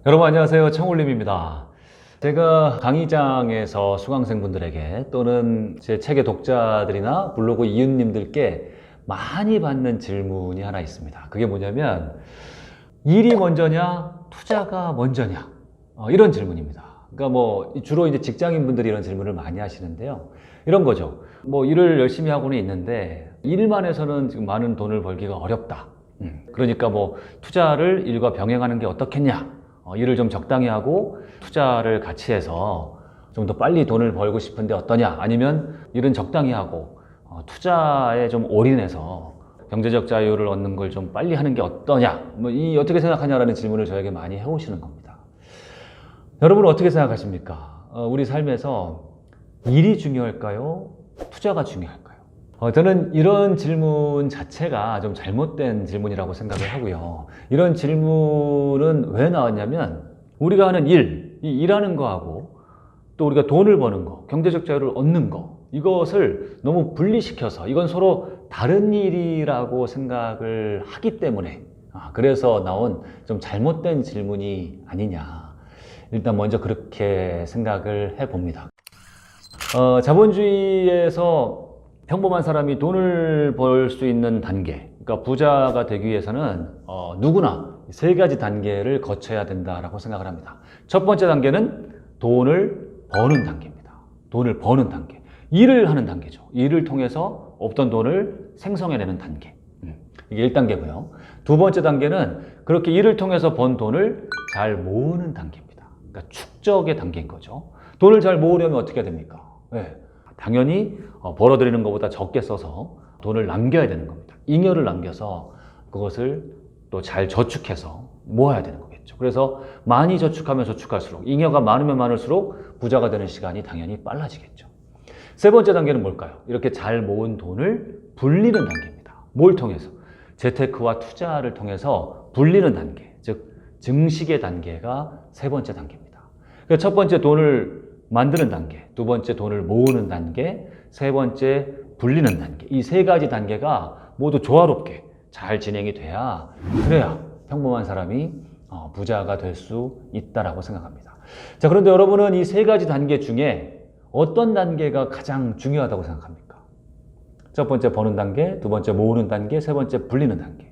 여러분 안녕하세요. 청울림입니다. 제가 강의장에서 수강생분들에게 또는 제 책의 독자들이나 블로그 이웃님들께 많이 받는 질문이 하나 있습니다. 그게 뭐냐면 일이 먼저냐 투자가 먼저냐 이런 질문입니다. 그러니까 뭐 주로 이제 직장인분들이 이런 질문을 많이 하시는데요. 이런 거죠. 뭐 일을 열심히 하고는 있는데 일만 해서는 지금 많은 돈을 벌기가 어렵다. 그러니까 뭐 투자를 일과 병행하는 게 어떻겠냐. 일을 좀 적당히 하고 투자를 같이 해서 좀 더 빨리 돈을 벌고 싶은데 어떠냐. 아니면 일은 적당히 하고 투자에 좀 올인해서 경제적 자유를 얻는 걸 좀 빨리 하는 게 어떠냐. 뭐 어떻게 생각하냐라는 질문을 저에게 많이 해오시는 겁니다. 여러분은 어떻게 생각하십니까? 우리 삶에서 일이 중요할까요? 투자가 중요할까요? 저는 이런 질문 자체가 좀 잘못된 질문이라고 생각을 하고요. 이런 질문은 왜 나왔냐면 우리가 하는 일, 이 일하는 거하고 또 우리가 돈을 버는 거, 경제적 자유를 얻는 거 이것을 너무 분리시켜서 이건 서로 다른 일이라고 생각을 하기 때문에 그래서 나온 좀 잘못된 질문이 아니냐. 일단 먼저 그렇게 생각을 해봅니다. 자본주의에서 평범한 사람이 돈을 벌 수 있는 단계, 그러니까 부자가 되기 위해서는 누구나 세 가지 단계를 거쳐야 된다라고 생각을 합니다. 첫 번째 단계는 돈을 버는 단계입니다. 돈을 버는 단계. 일을 하는 단계죠. 일을 통해서 없던 돈을 생성해내는 단계. 이게 1단계고요. 두 번째 단계는 그렇게 일을 통해서 번 돈을 잘 모으는 단계입니다. 그러니까 축적의 단계인 거죠. 돈을 잘 모으려면 어떻게 해야 됩니까? 네. 당연히 벌어들이는 것보다 적게 써서 돈을 남겨야 되는 겁니다. 잉여를 남겨서 그것을 또 잘 저축해서 모아야 되는 거겠죠. 그래서 많이 저축하면 저축할수록 잉여가 많으면 많을수록 부자가 되는 시간이 당연히 빨라지겠죠. 세 번째 단계는 뭘까요? 이렇게 잘 모은 돈을 불리는 단계입니다. 뭘 통해서? 재테크와 투자를 통해서 불리는 단계, 즉 증식의 단계가 세 번째 단계입니다. 그러니까 첫 번째 돈을 만드는 단계, 두 번째 돈을 모으는 단계, 세 번째 불리는 단계. 이 세 가지 단계가 모두 조화롭게 잘 진행이 그래야 평범한 사람이 부자가 될 수 있다라고 생각합니다. 자, 그런데 여러분은 이 세 가지 단계 중에 어떤 단계가 가장 중요하다고 생각합니까? 첫 번째 버는 단계, 두 번째 모으는 단계, 세 번째 불리는 단계.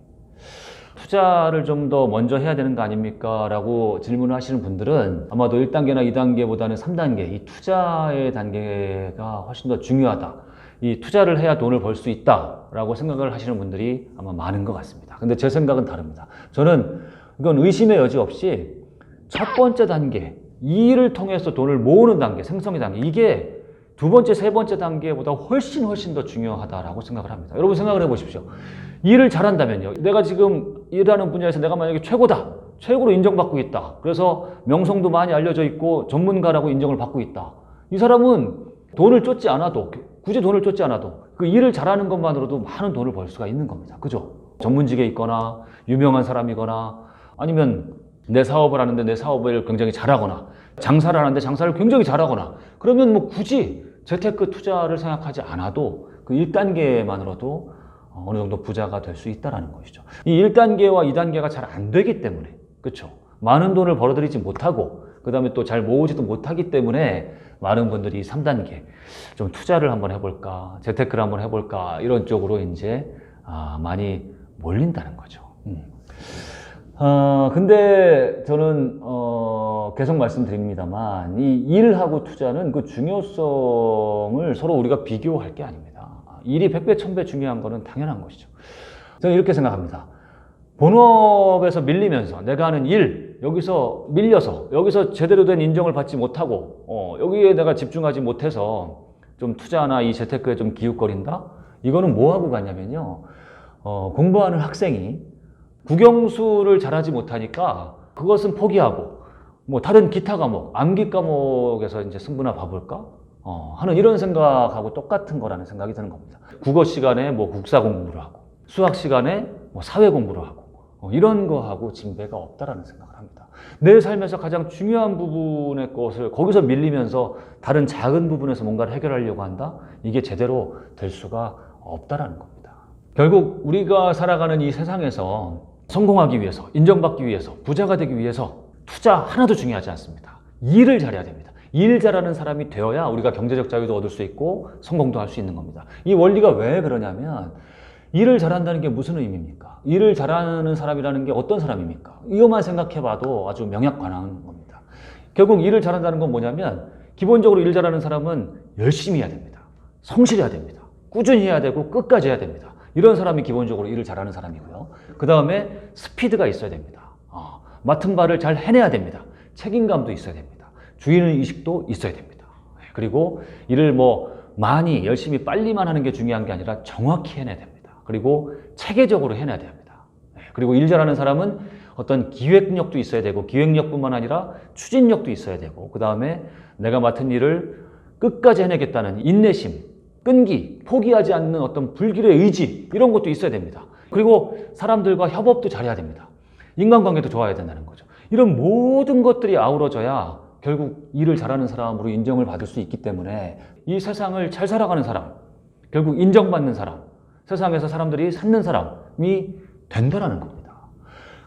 투자를 좀 더 먼저 해야 되는 거 아닙니까? 라고 질문을 하시는 분들은 아마도 1단계나 2단계보다는 3단계, 이 투자의 단계가 훨씬 더 중요하다. 이 투자를 해야 돈을 벌 수 있다 라고 생각을 하시는 분들이 아마 많은 것 같습니다. 근데 제 생각은 다릅니다. 저는 이건 의심의 여지 없이 첫 번째 단계, 이 일을 통해서 돈을 모으는 단계, 생성의 단계, 이게 두 번째, 세 번째 단계보다 훨씬 더 중요하다라고 생각을 합니다. 여러분 생각을 해보십시오. 일을 잘한다면요. 내가 지금 일하는 분야에서 내가 만약에 최고다. 최고로 인정받고 있다. 그래서 명성도 많이 알려져 있고 전문가라고 인정을 받고 있다. 이 사람은 돈을 쫓지 않아도, 굳이 돈을 쫓지 않아도 그 일을 잘하는 것만으로도 많은 돈을 벌 수가 있는 겁니다. 그죠? 전문직에 있거나 유명한 사람이거나 아니면 내 사업을 하는데 내 사업을 굉장히 잘하거나 장사를 하는데 장사를 굉장히 잘하거나 그러면 뭐 굳이 재테크 투자를 생각하지 않아도 그 1단계만으로도 어느 정도 부자가 될 수 있다는 것이죠. 이 1단계와 2단계가 잘 안 되기 때문에, 그렇죠? 많은 돈을 벌어들이지 못하고 그 다음에 또 잘 모으지도 못하기 때문에 많은 분들이 3단계 좀 투자를 한번 해볼까, 재테크를 한번 해볼까 이런 쪽으로 이제 많이 몰린다는 거죠. 근데 저는 계속 말씀드립니다만 이 일하고 투자는 그 중요성을 서로 우리가 비교할 게 아닙니다. 일이 100배, 1000배 중요한 거는 당연한 것이죠. 저는 이렇게 생각합니다. 본업에서 밀리면서 내가 하는 일, 여기서 밀려서 여기서 제대로 된 인정을 받지 못하고 여기에 내가 집중하지 못해서 좀 투자나 이 재테크에 좀 기웃거린다? 이거는 뭐하고 같냐면요. 공부하는 학생이 국영수를 잘하지 못하니까 그것은 포기하고 뭐 다른 기타 과목, 암기 과목에서 이제 승부나 봐볼까? 하는 이런 생각하고 똑같은 거라는 생각이 드는 겁니다. 국어 시간에 뭐 국사 공부를 하고 수학 시간에 뭐 사회 공부를 하고 이런 거하고 진배가 없다라는 생각을 합니다. 내 삶에서 가장 중요한 부분의 것을 거기서 밀리면서 다른 작은 부분에서 뭔가를 해결하려고 한다? 이게 제대로 될 수가 없다라는 겁니다. 결국 우리가 살아가는 이 세상에서 성공하기 위해서, 인정받기 위해서, 부자가 되기 위해서 투자 하나도 중요하지 않습니다. 일을 잘해야 됩니다. 일 잘하는 사람이 되어야 우리가 경제적 자유도 얻을 수 있고 성공도 할 수 있는 겁니다. 이 원리가 왜 그러냐면 일을 잘한다는 게 무슨 의미입니까? 일을 잘하는 사람이라는 게 어떤 사람입니까? 이것만 생각해봐도 아주 명약관화한 겁니다. 결국 일을 잘한다는 건 뭐냐면 기본적으로 일 잘하는 사람은 열심히 해야 됩니다. 성실해야 됩니다. 꾸준히 해야 되고 끝까지 해야 됩니다. 이런 사람이 기본적으로 일을 잘하는 사람이고요. 그 다음에 스피드가 있어야 됩니다. 맡은 바를 잘 해내야 됩니다. 책임감도 있어야 됩니다. 주인의식도 있어야 됩니다. 그리고 일을 많이 열심히 빨리만 하는 게 중요한 게 아니라 정확히 해내야 됩니다. 그리고 체계적으로 해내야 됩니다. 그리고 일 잘하는 사람은 어떤 기획력도 있어야 되고 기획력뿐만 아니라 추진력도 있어야 되고 그 다음에 내가 맡은 일을 끝까지 해내겠다는 인내심, 끈기, 포기하지 않는 어떤 불길의 의지 이런 것도 있어야 됩니다. 그리고 사람들과 협업도 잘해야 됩니다. 인간관계도 좋아야 된다는 거죠. 이런 모든 것들이 아우러져야 결국 일을 잘하는 사람으로 인정을 받을 수 있기 때문에 이 세상을 잘 살아가는 사람, 결국 인정받는 사람, 세상에서 사람들이 찾는 사람이 된다라는 겁니다.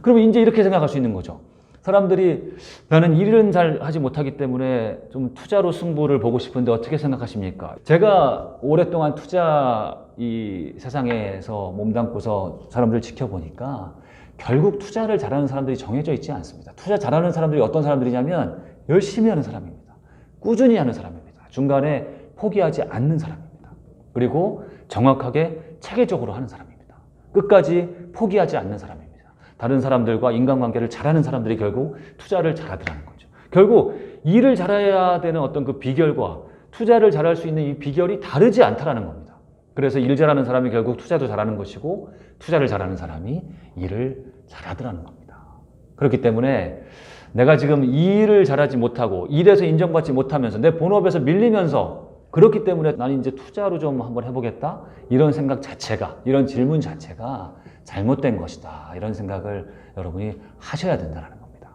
그러면 이제 이렇게 생각할 수 있는 거죠. 사람들이 나는 일은 잘 하지 못하기 때문에 좀 투자로 승부를 보고 싶은데 어떻게 생각하십니까? 제가 오랫동안 투자 이 세상에서 몸담고서 사람들을 지켜보니까 결국 투자를 잘하는 사람들이 정해져 있지 않습니다. 투자 잘하는 사람들이 어떤 사람들이냐면 열심히 하는 사람입니다. 꾸준히 하는 사람입니다. 중간에 포기하지 않는 사람입니다. 그리고 정확하게 체계적으로 하는 사람입니다. 끝까지 포기하지 않는 사람입니다. 다른 사람들과 인간관계를 잘하는 사람들이 결국 투자를 잘하더라는 거죠. 결국 일을 잘해야 되는 어떤 그 비결과 투자를 잘할 수 있는 이 비결이 다르지 않다라는 겁니다. 그래서 일 잘하는 사람이 결국 투자도 잘하는 것이고 투자를 잘하는 사람이 일을 잘하더라는 겁니다. 그렇기 때문에 내가 지금 일을 잘하지 못하고 일에서 인정받지 못하면서 내 본업에서 밀리면서 그렇기 때문에 나는 이제 투자로 좀 한번 해보겠다 이런 생각 자체가 이런 질문 자체가 잘못된 것이다 이런 생각을 여러분이 하셔야 된다는 겁니다.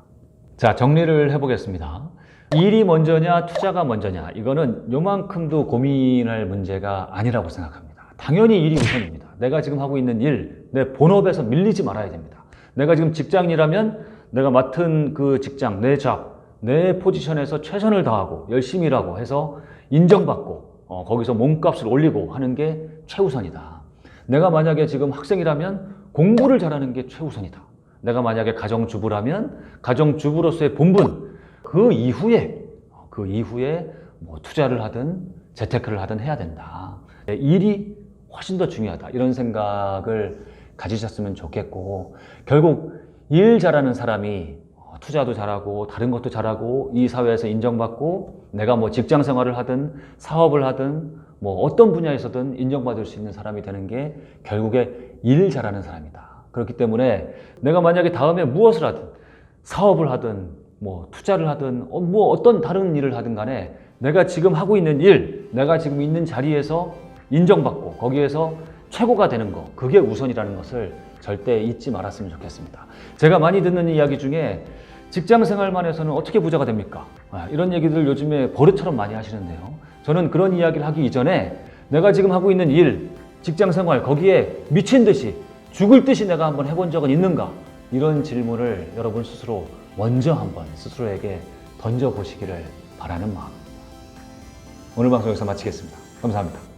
자, 정리를 해보겠습니다. 일이 먼저냐 투자가 먼저냐 이거는 요만큼도 고민할 문제가 아니라고 생각합니다. 당연히 일이 우선입니다. 내가 지금 하고 있는 일, 내 본업에서 밀리지 말아야 됩니다. 내가 지금 직장이라면 내가 맡은 그 직장, 내 잡, 내 포지션에서 최선을 다하고 열심히 일하고 해서 인정받고 거기서 몸값을 올리고 하는 게 최우선이다. 내가 만약에 지금 학생이라면 공부를 잘하는 게 최우선이다. 내가 만약에 가정주부라면 가정주부로서의 본분 그 이후에 투자를 하든 재테크를 하든 해야 된다. 일이 훨씬 더 중요하다. 이런 생각을 가지셨으면 좋겠고 결국 일 잘하는 사람이 투자도 잘하고 다른 것도 잘하고 이 사회에서 인정받고 내가 직장 생활을 하든 사업을 하든 어떤 분야에서든 인정받을 수 있는 사람이 되는 게 결국에 일 잘하는 사람이다. 그렇기 때문에 내가 만약에 다음에 무엇을 하든 사업을 하든 투자를 하든 어떤 다른 일을 하든 간에 내가 지금 하고 있는 일, 내가 지금 있는 자리에서 인정받고 거기에서 최고가 되는 거 그게 우선이라는 것을 절대 잊지 말았으면 좋겠습니다. 제가 많이 듣는 이야기 중에 직장 생활만 해서는 어떻게 부자가 됩니까? 이런 얘기들 요즘에 버릇처럼 많이 하시는데요. 저는 그런 이야기를 하기 이전에 내가 지금 하고 있는 일, 직장 생활 거기에 미친 듯이 죽을 듯이 내가 한번 해본 적은 있는가? 이런 질문을 여러분 스스로 먼저 한번 스스로에게 던져보시기를 바라는 마음입니다. 오늘 방송 여기서 마치겠습니다. 감사합니다.